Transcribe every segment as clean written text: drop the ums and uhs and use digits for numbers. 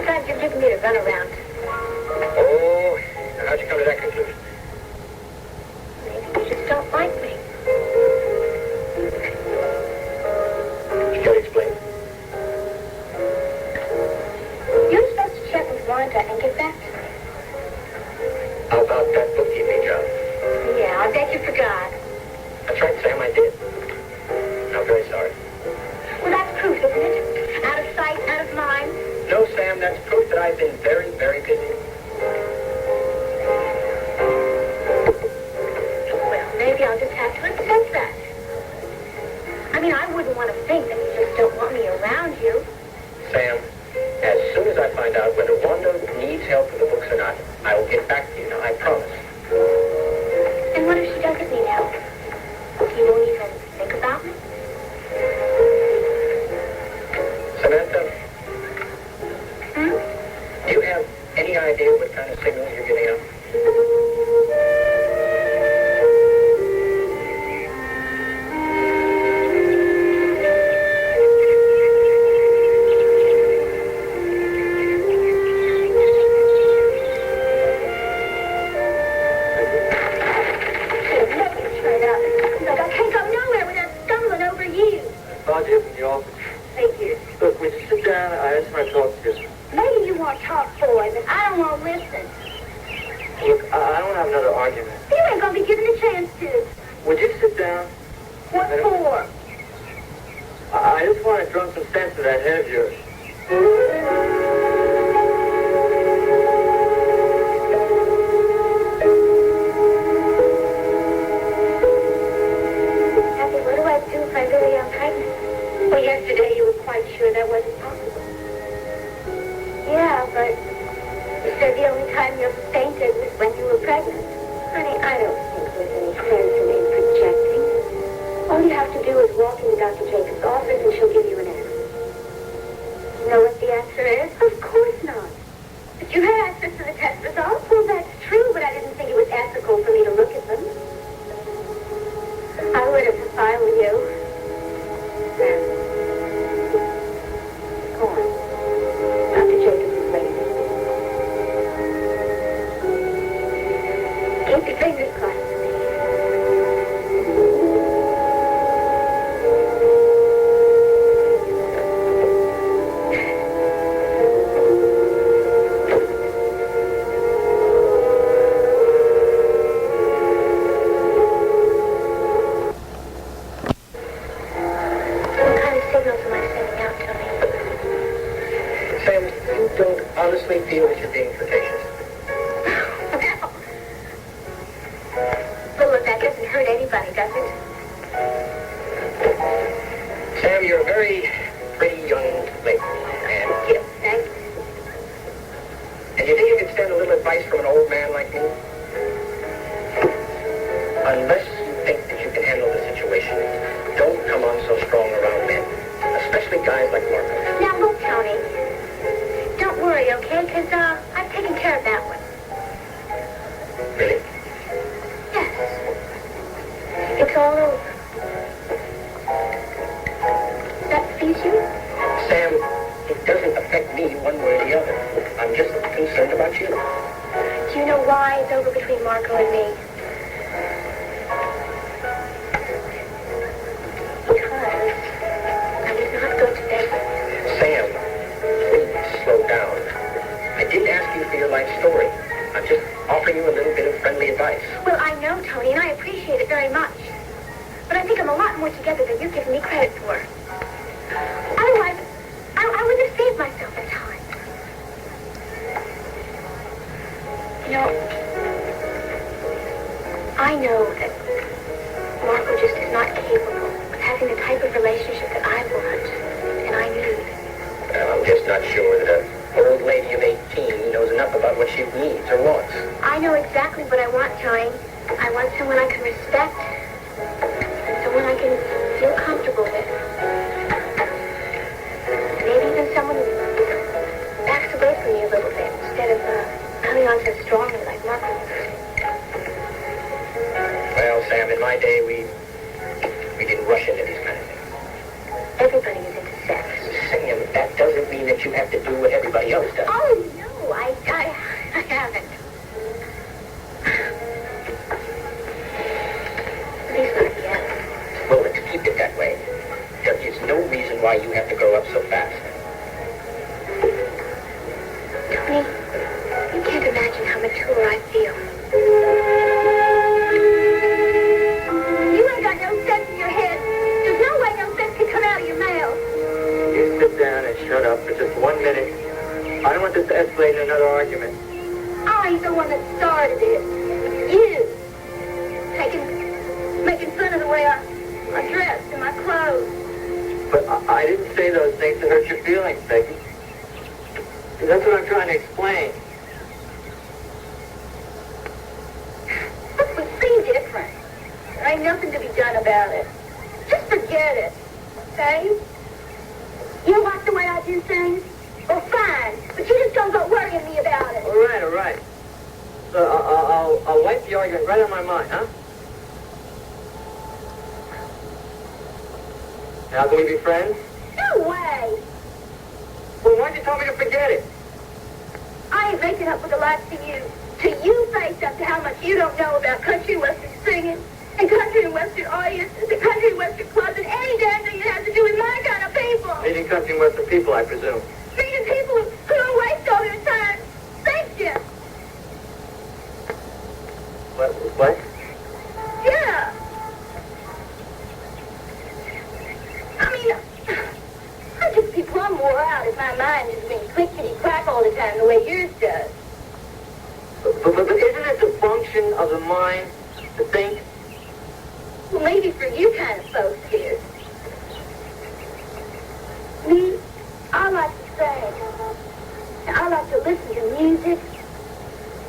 Sometimes you're giving me a runaround. Oh, how'd you come to that conclusion? Maybe you just don't like me. Can you explain? You're supposed to check with Wanda and get back to me. How about that bookkeeping job? Yeah, I bet you forgot. That's right, Sam, I did. I'm very sorry. Well, that's proof, isn't it? Out of sight, out of mind. No, Sam, that's proof that I've been very, very busy. Well, maybe I'll just have to accept that. I mean, I wouldn't want to think that you just don't want me around you. Sam, as soon as I find out whether Wanda needs help with the books or not, I will get back to you. Now, I promise. And what if she doesn't need help? You won't even think about me? Samantha, Hmm? do you have any idea what kind of signals you're giving out? Thank you. Look, would you sit down? I just want to talk to you. Maybe you want to talk boy, but I don't want to listen. Look, I don't have another argument. You ain't going to be given a chance to. Would you sit down? What for? I just want to drum some sense to that head of yours. Cathy, what do I do if I really am pregnant? Well, yesterday you were quite sure that wasn't possible. Yeah, but you said the only time you ever fainted was when you were pregnant. Honey, I don't think there's any sense in projecting. All you have to do is walk into Dr. Jacobs' office and she'll give you an answer. You know what the answer is? Of course not. But you had access to the test results. Well, that's true, but I didn't think it was ethical for me to look at them. I would have if I were you. Sam. Go on. Dr. Jacobs is ready. Keep your fingers crossed. Honestly feel that you're being flirtatious. Well, look, that doesn't hurt anybody, does it? Sam, you're a very pretty young lady. And Yes, thanks. you think you can stand a little advice from an old man like me? Unless you think that you can handle the situation, don't come on so strong around men. Especially guys like Marco. Now, look, Tony. Don't worry, okay? Because, I've taken care of that one. Really? Yes. It's all over. That please you? Sam, it doesn't affect me one way or the other. I'm just concerned about you. Do you know why it's over between Marco and me? Because I was not going to bed with you. Sam, please slow down. I didn't ask you for your life story. I'm just offering you a little bit of friendly advice. Well, I know, Tony, and I appreciate it very much. But I think I'm a lot more together than you're giving me credit for. Otherwise, I would have saved myself in time. You know, I know that Marco just is not capable of having the type of relationship that I want and I need. I'm just not sure that an old lady of 18 knows enough about what she needs or wants. I know exactly what I want, Tony. I want someone I can respect and someone I can feel comfortable with. Maybe even someone who backs away from me a little bit instead of coming on so strongly like Marco. Well, Sam, in my day, we didn't rush into these kind of things. Everybody is into sex. Sam, that doesn't mean that you have to do what everybody else does. All 1 minute. I don't want this to escalate in another argument. I ain't the one that started it. You. Making fun of the way I dress and my clothes. But I didn't say those things to hurt your feelings, Becky. That's what I'm trying to explain. Look, we seem different. There ain't nothing to be done about it. Just forget it, okay? You like the way I do things? Well, fine, but you just don't go worrying me about it. All right. So I'll wipe the argument right out of my mind, huh? Now can we be friends? No way. Well, why'd you tell me to forget it? I ain't making up with the likes of you. Till you face up to how much you don't know about country and western singing, and country and western audiences, and country and western clubs, and any damn thing that has to do with my kind of people. Meeting country and western people, I presume. Meeting people who don't waste all their time. Thank you. What? Yeah. I mean, I'd just be plumb wore out if my mind just went clickety-clack all the time the way yours does. But isn't it the function of the mind to think? Well, maybe for you kind of folks here. Me, I like to sing. And I like to listen to music.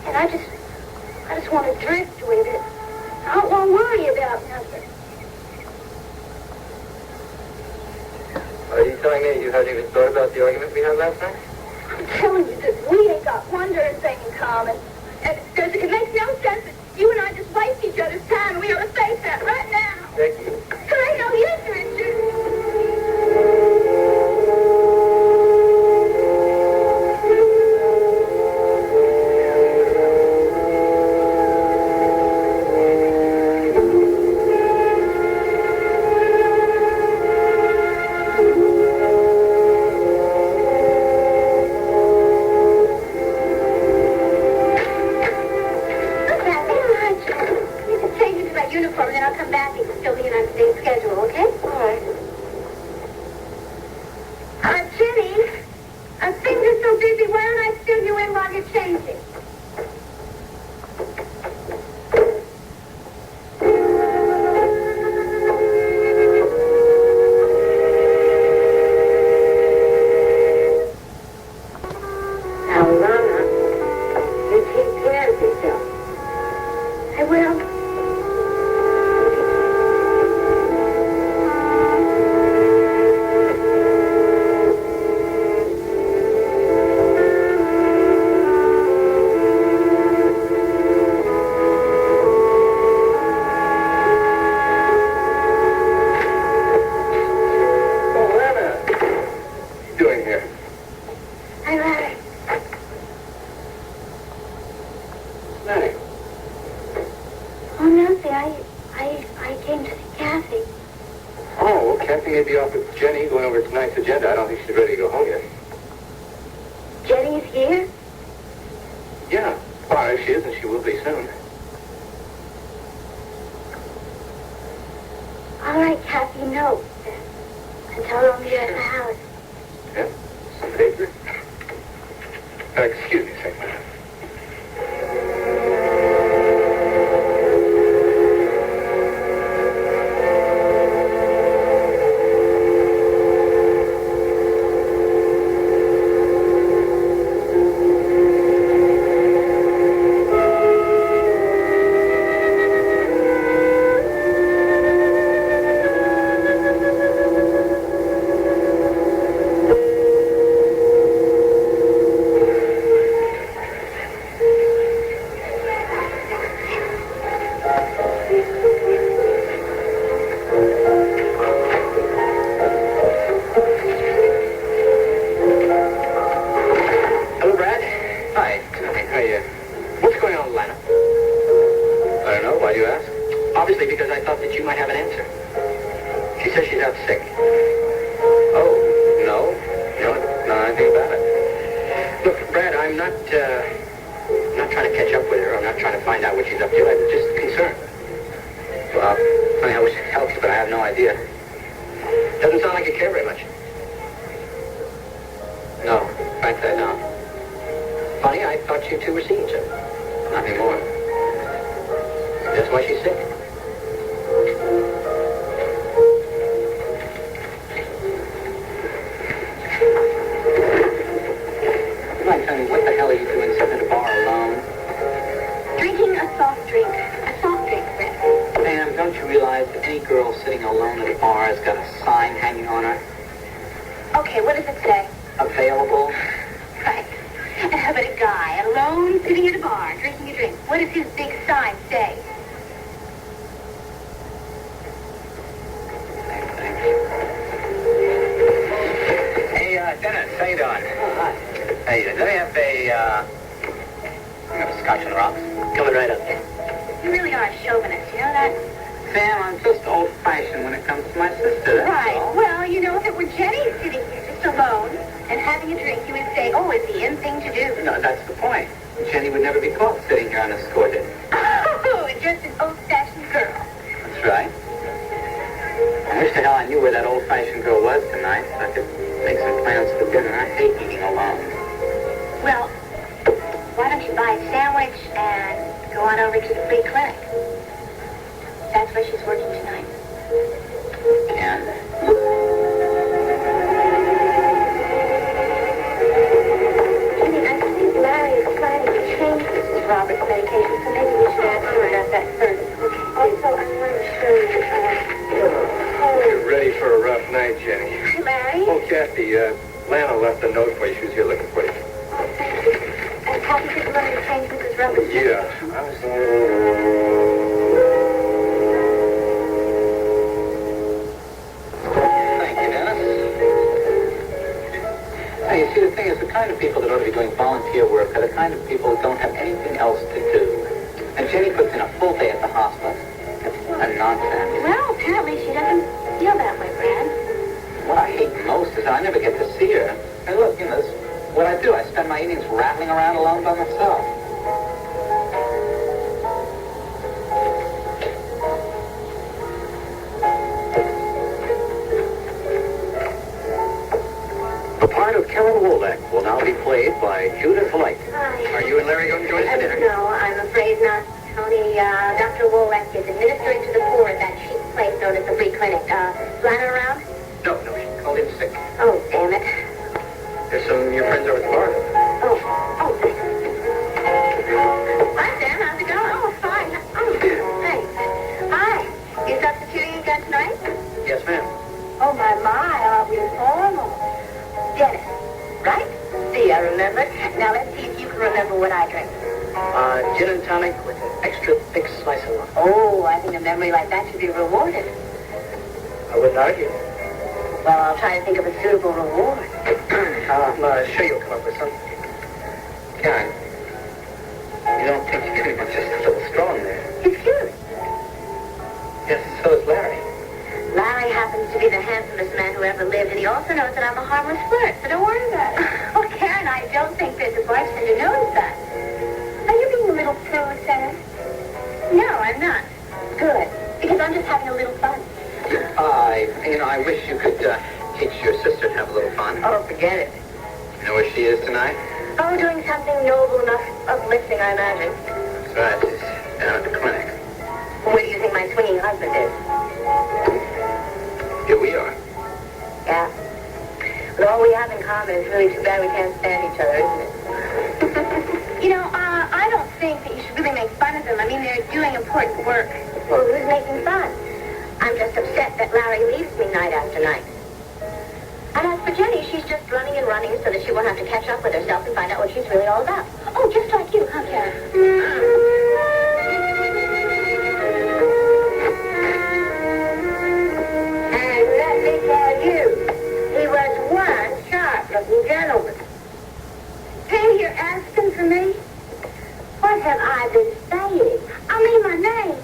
And I just want to drift with it. I don't want to worry about nothing. Are you telling me you hadn't even thought about the argument we had last night? I'm telling you that we ain't got one darn thing in common. And it makes no sense that you and I just waste each other's time, and we ought to face that right now. Becky. There ain't no use, Richard. Uniform, then I'll come back and still be on today's schedule, okay? All right. Jenny, things are so busy. Why don't I fill you in while you're changing? Now, Lana, you take care of yourself. I will. Agenda. I don't think she's ready to go home yet. Jenny's here? Yeah. Well, if she isn't, she will be soon. All right, Cathy, no. And tell her I'll meet her at the house. Yeah? Some paper? Excuse me a second. No. fact, I don't. Funny, I thought you two were seeing each other. Not anymore. That's why she's sick. You might tell me, what the hell are you doing sitting at a bar alone? Drinking a soft drink. A soft drink, Fred. Ma'am, don't you realize that any girl sitting alone at a bar has got a sign hanging on her? Okay, what does it say? Available. Right. And how about a guy alone sitting at a bar drinking a drink? What does his big sign say? Hey, Dennis, how you doing? Oh, hi. Hey, do they have a scotch on the rocks? Coming right up. You really are a chauvinist, you know that? Sam, I'm just old-fashioned when it comes to my sister. That's Right. all. Well, you know, if it were Jenny sitting here just alone and having a drink, you would say, oh, it's the in thing to do. No, that's the point. Jenny would never be caught sitting here unescorted. Oh, just an old-fashioned girl. That's right. I wish the hell I knew where that old-fashioned girl was tonight so I could make some plans for dinner. I hate eating alone. Well, why don't you buy a sandwich and go on over to the free clinic? That's where she's working tonight. And? Jenny, I think Larry is planning to change Mrs. Roberts' medication, so maybe we should ask her about that first. Okay. Also, I want to show you, You're ready for a rough night, Jenny. Hi, Larry. Oh, Cathy, Lana left a note for you. She was here looking for you. Oh, thank you. Cathy didn't let me change Mrs. Roberts' Yeah, medication. I was... Thank you, Dennis. Hey, you see, the thing is, the kind of people that ought to be doing volunteer work are the kind of people who don't have anything else to do. And Jenny puts in a full day at the hospital. What a nonsense. Well, apparently she doesn't feel that way, Brad. What I hate most is I never get to see her. And look, you know, this is what I do. I spend my evenings rattling around alone by myself. The part of Karen Wolek will now be played by Judith Light. Hi. Are you and Larry going to join us for dinner? No, I'm afraid not, Tony. Dr. Wolek is administering to the poor at that cheap place known as the free clinic. Lana around? No, she called in sick. Oh, damn it. There's some of your friends over at the bar. Oh, thanks. Hi, Sam. How's it going? Oh, fine. Oh, thanks. Hi. You substituting again tonight? Yes, ma'am. Oh, my, are we formal? Dennis, right? See, I remember. Now, let's see if you can remember what I drink. Gin and tonic with an extra thick slice of lime. Oh, I think a memory like that should be rewarded. I wouldn't argue. Well, I'll try to think of a suitable reward. I'm sure you'll come up with something. Karen, you don't think you could have just a little strong there? Excuse me. Yes, so is Larry. Larry happens to be the handsomest man who ever lived, and he also knows that I'm a harmless flirt, so don't worry about it. Oh, Karen, I don't think there's a bartender knows that. Are you being a little prude, Dennis? No, I'm not. Good, because I'm just having a little fun. I wish you could teach your sister to have a little fun. Oh, forget it. You know where she is tonight? Oh, doing something noble enough, uplifting, I imagine. That's right, she's down at the clinic. Where do you think my swinging husband is? Here we are. Yeah. But all we have in common is really too bad we can't stand each other, isn't it? I don't think that you should really make fun of them. I mean, they're doing important work. Well, who's making fun? I'm just upset that Larry leaves me night after night. And as for Jenny, she's just running and running so that she won't have to catch up with herself and find out what she's really all about. Oh, just like you, huh, Karen? And let me tell you, he was one sharp-looking gentleman. Came here asking for me? What have I been saying? I mean my name.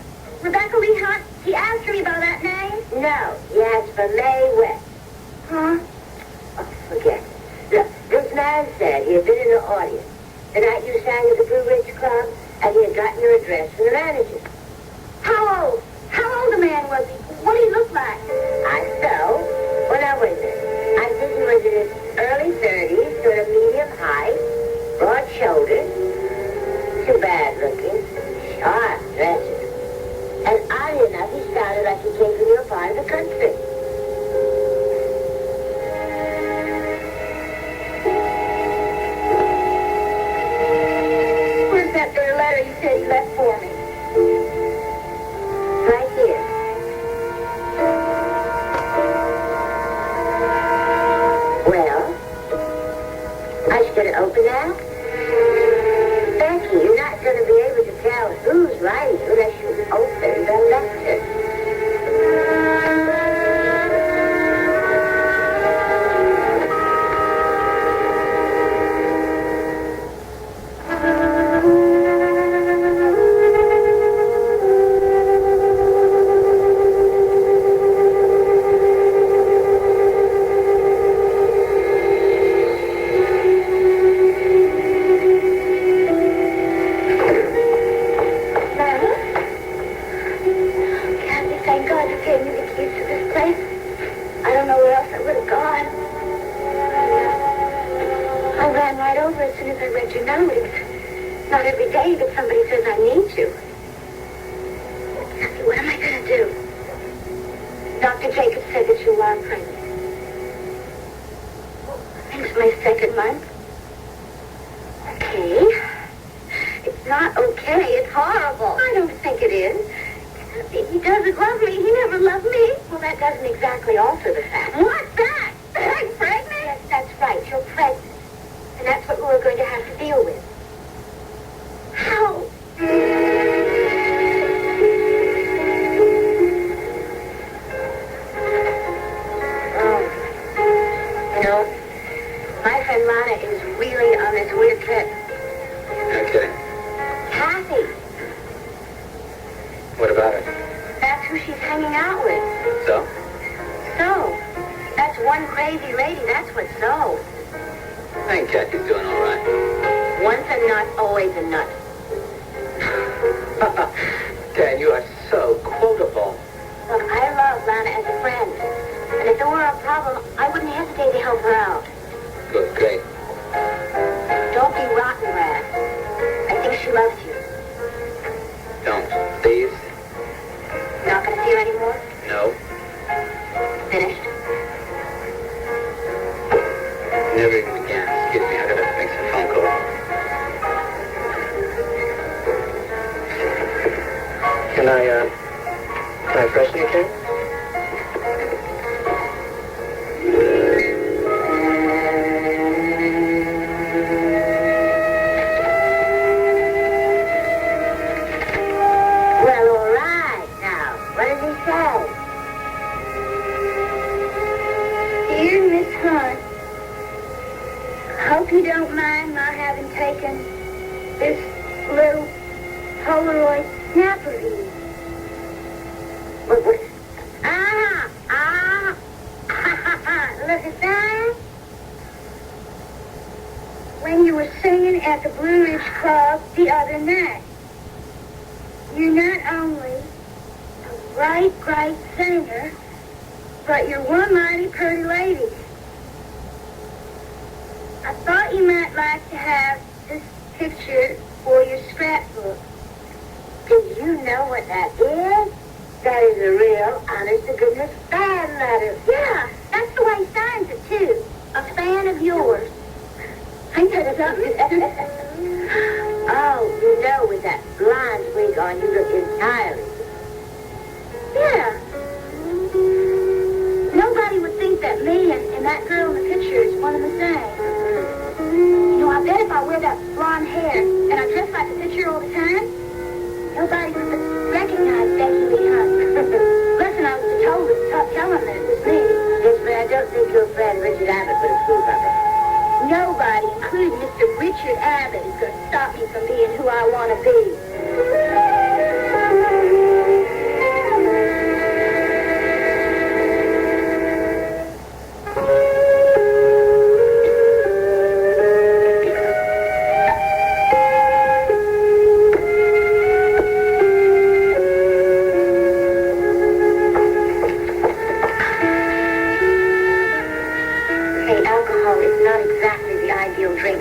Rebecca Lee Hunt. He asked me by that name? No, he asked for May West. Huh? Oh, forget it. Look, this man said he had been in the audience the night you sang at the Blue Ridge Club, and he had gotten your address from the manager. How old? How old a man was he? What did he look like? Well, now wait a minute. I'm thinking was in his early 30s, sort of medium I should get it open now? Becky, you're not going to be able to tell who's right unless you open the letter. Not every day that somebody says I need you. Cathy, what am I going to do? Dr. Jacobs said that you are pregnant. I think it's my second month. Okay. It's not okay. It's horrible. I don't think it is. Cathy, he doesn't love me. He never loved me. Well, that doesn't exactly alter the fact. What's that? I'm pregnant? Yes, that's right. You're pregnant. And that's what we're going to have to deal with. How? My friend Lana is really on this weird trip. No kidding. Cathy. What about it? That's who she's hanging out with. So? So? That's one crazy lady. That's what's so. I think Cathy's doing all right. Once a nut, always a nut. Dan, you are so quotable. Look, I love Lana as a friend. And if there were a problem, I wouldn't hesitate to help her out. Good, great. Don't be rotten, Brad. I think she loves you. Don't, please. You're not going to see her anymore? No. Finished? Never even began. Excuse me, I gotta make some phone calls. Can I freshen you, Ken? Well, all right. Now, what does he say? Dear Miss Hunt, hope you don't mind my having taken this little Polaroid snap of you. What? Look at that. When you were singing at the Blue Ridge Club the other night, you're not only a bright, bright singer, but you're one mighty pretty lady. I thought you might like to have this picture for your scrapbook. Do you know what that is? That is a real, honest-to-goodness fan letter. Yeah, that's the way he signs it, too. A fan of yours. Ain't that something? Oh, you know, with that blonde wig on, you look entirely. Yeah. Nobody would think that me and that girl in the picture is one and the same. You know, I bet if I wear that blonde hair and I dress like the picture all the time, nobody would recognize Becky Lee Hunt. Listen, I was told to tell him that it was me. Yes, but I don't think your friend Richard Abbott would approve of it. Nobody, including Mr. Richard Abbott, is going to stop me from being who I want to be.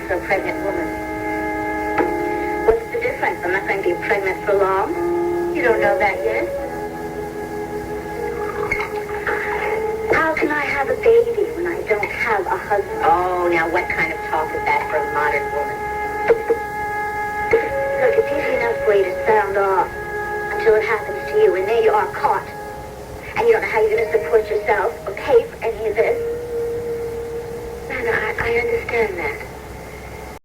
For a pregnant woman. What's the difference? I'm not going to be pregnant for long. You don't know that yet. How can I have a baby when I don't have a husband? Oh, now what kind of talk is that for a modern woman? Look, it's easy enough for you to sound off until it happens to you, and there you are caught. And you don't know how you're going to support yourself or pay for any of this. No, I understand that.